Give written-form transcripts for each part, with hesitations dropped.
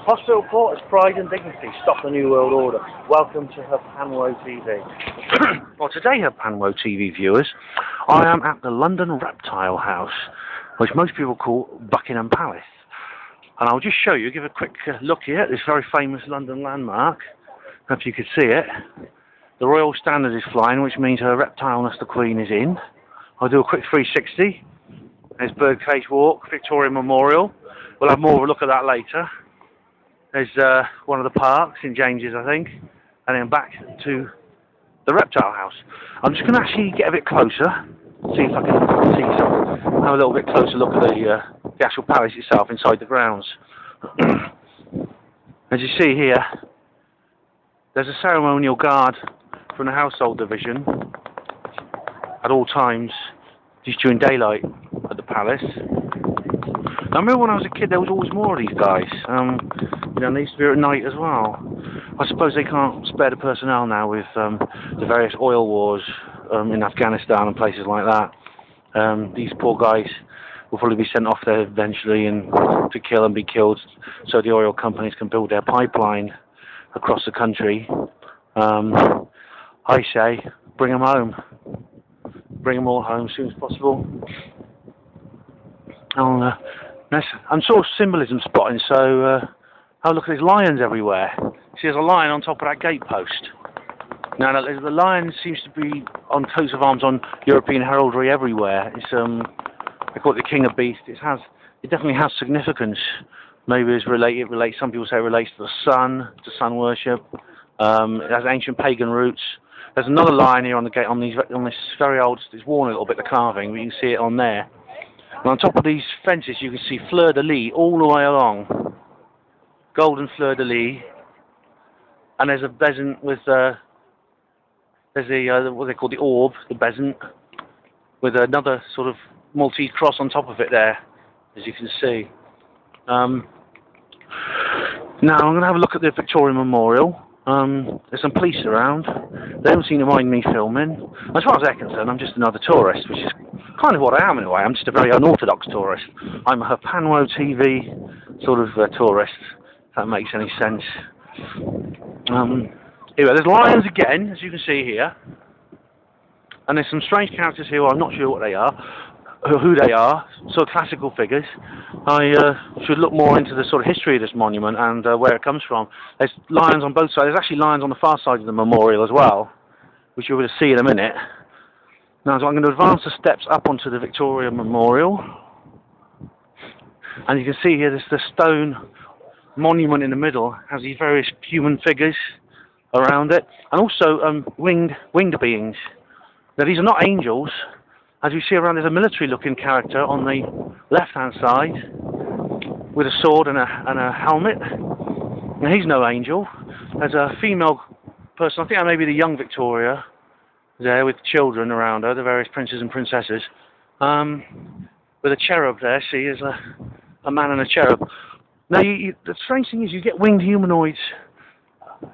Hospital Quarters, Pride and Dignity, Stop the New World Order. Welcome to HPANWO TV. Well, today, HPANWO TV viewers, I am at the London Reptile House, which most people call Buckingham Palace. And I'll just show you, give a quick look here at this very famous London landmark. If you could see it. The Royal Standard is flying, which means Her Reptileness the Queen is in. I'll do a quick 360. There's Birdcage Walk, Victoria Memorial. We'll have more of a look at that later. There's one of the parks, St James's, I think, and then back to the Reptile House. I'm just going to actually get a bit closer, see if I can see some, have a little bit closer look at the actual palace itself inside the grounds. As you see here, there's a ceremonial guard from the household division at all times, just during daylight at the palace. I remember when I was a kid there was always more of these guys, you know, and they used to be at night as well. I suppose they can't spare the personnel now with the various oil wars in Afghanistan and places like that. These poor guys will probably be sent off there eventually and to kill and be killed so the oil companies can build their pipeline across the country. I say, bring them home. Bring them all home as soon as possible. I'm sort of symbolism spotting, so oh, look, there's lions everywhere. See, there's a lion on top of that gatepost. Now, the lion seems to be on coats of arms on European heraldry everywhere. It's they call it the King of Beasts. It definitely has significance. Maybe it relates. Some people say it relates to the sun, to sun worship. It has ancient pagan roots. There's another lion here on the gate on this very old. It's worn a little bit, the carving, but you can see it on there. And on top of these fences, you can see fleur-de-lis all the way along. Golden fleur-de-lis. And there's a bezant with there's what they call the orb, the bezant, with another sort of Maltese cross on top of it there, as you can see. Now I'm going to have a look at the Victoria Memorial. There's some police around. They don't seem to mind me filming. As far as they're concerned, I'm just another tourist, which is kind of what I am in a way. I'm just a very unorthodox tourist. I'm a HPANWO TV sort of tourist, if that makes any sense. Anyway, there's lions again, as you can see here. And there's some strange characters here, I'm not sure what they are, who they are, sort of classical figures. I should look more into the sort of history of this monument and where it comes from. There's lions on both sides. There's actually lions on the far side of the memorial as well, which you're going to see in a minute. Now, so I'm going to advance the steps up onto the Victoria Memorial. And you can see here, there's the stone monument in the middle, has these various human figures around it, and also winged beings. Now, these are not angels. As you see around, there's a military-looking character on the left-hand side with a sword and a helmet. Now, he's no angel. There's a female person, I think that may be the young Victoria, there with children around her, the various princes and princesses, with a cherub there. See, there's a man and a cherub. Now, the strange thing is you get winged humanoids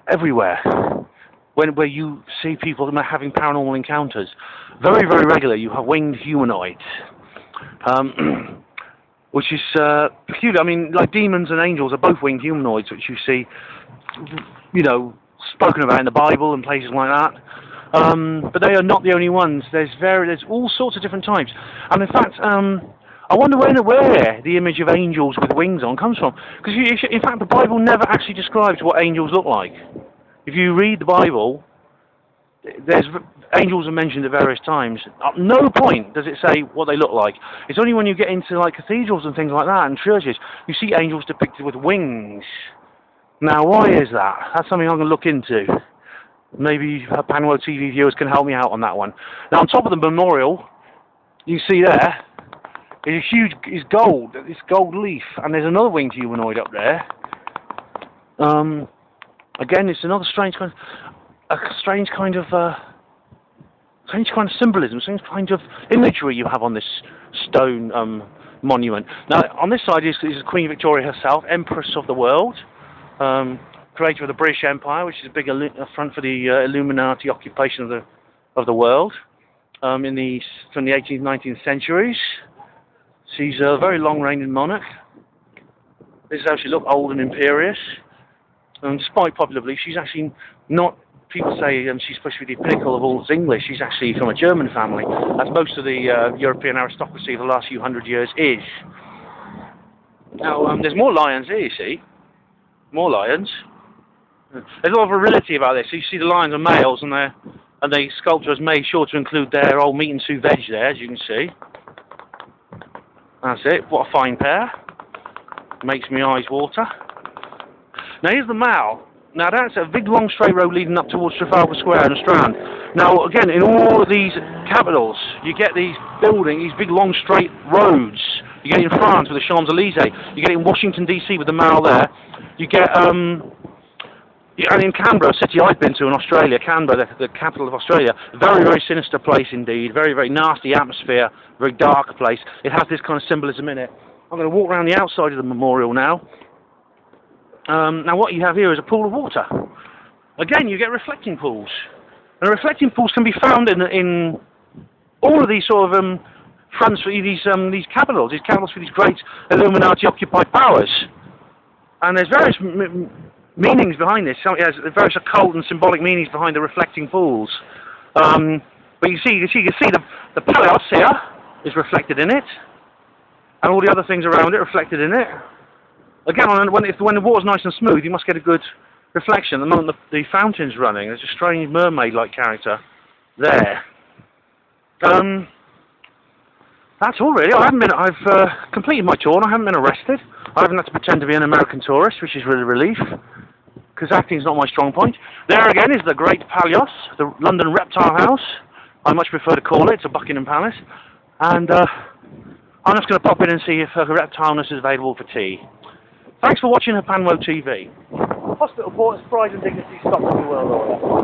everywhere. Where you see people having paranormal encounters. Very, very regular, you have winged humanoids. Which is peculiar. I mean, like demons and angels are both winged humanoids, which you see, you know, spoken about in the Bible and places like that. But they are not the only ones. There's all sorts of different types. And in fact, I wonder where the image of angels with wings on comes from. Because in fact, the Bible never actually describes what angels look like. If you read the Bible, angels are mentioned at various times. At no point does it say what they look like. It's only when you get into like cathedrals and things like that and churches, you see angels depicted with wings. Now, why is that? That's something I'm going to look into. Maybe HPANWO TV viewers can help me out on that one. Now, on top of the memorial, you see there is this gold leaf, and there's another winged humanoid up there. Again, it's another strange kind of symbolism, strange kind of imagery you have on this stone monument. Now, on this side is Queen Victoria herself, Empress of the world, creator of the British Empire, which is a big front for the Illuminati occupation of the world from the 18th, 19th centuries. She's a very long-reigning monarch. This is how she looked, old and imperious. And despite popular belief, she's actually not. People say she's supposed to be the pinnacle of all that's English. She's actually from a German family, as most of the European aristocracy of the last few hundred years is. Now, there's more lions here, you see. More lions. There's a lot of virility about this. So you see the lions are males, and the sculpture has made sure to include their old meat and sous veg there, as you can see. That's it. What a fine pair. Makes me eyes water. Now here's the Mall. Now that's a big long straight road leading up towards Trafalgar Square and the Strand. Now again, in all of these capitals, you get these buildings, these big long straight roads. You get it in France with the Champs-Élysées. You get it in Washington DC with the Mall there. You get and in Canberra, a city I've been to in Australia, Canberra, the capital of Australia, very, very sinister place indeed, very, very nasty atmosphere, very dark place. It has this kind of symbolism in it. I'm going to walk around the outside of the memorial now. Now what you have here is a pool of water. Again, you get reflecting pools. And reflecting pools can be found in all of these sort of fronts for these capitals for these great Illuminati occupied powers. And there's various meanings behind this. So it has various occult and symbolic meanings behind the reflecting pools. But you can see the palace here is reflected in it, and all the other things around it reflected in it. Again, when the water's nice and smooth, you must get a good reflection. The moment the fountain's running, there's a strange mermaid-like character there. That's all really. I've completed my tour and I haven't been arrested. I haven't had to pretend to be an American tourist, which is really a relief, because acting's not my strong point. There again is the Great Palace, the London Reptile House. I much prefer to call it. It's a Buckingham Palace. And I'm just going to pop in and see if reptileness is available for tea. Thanks for watching HPANWO TV. Hospital Port's Pride and Dignity stopped in the world order.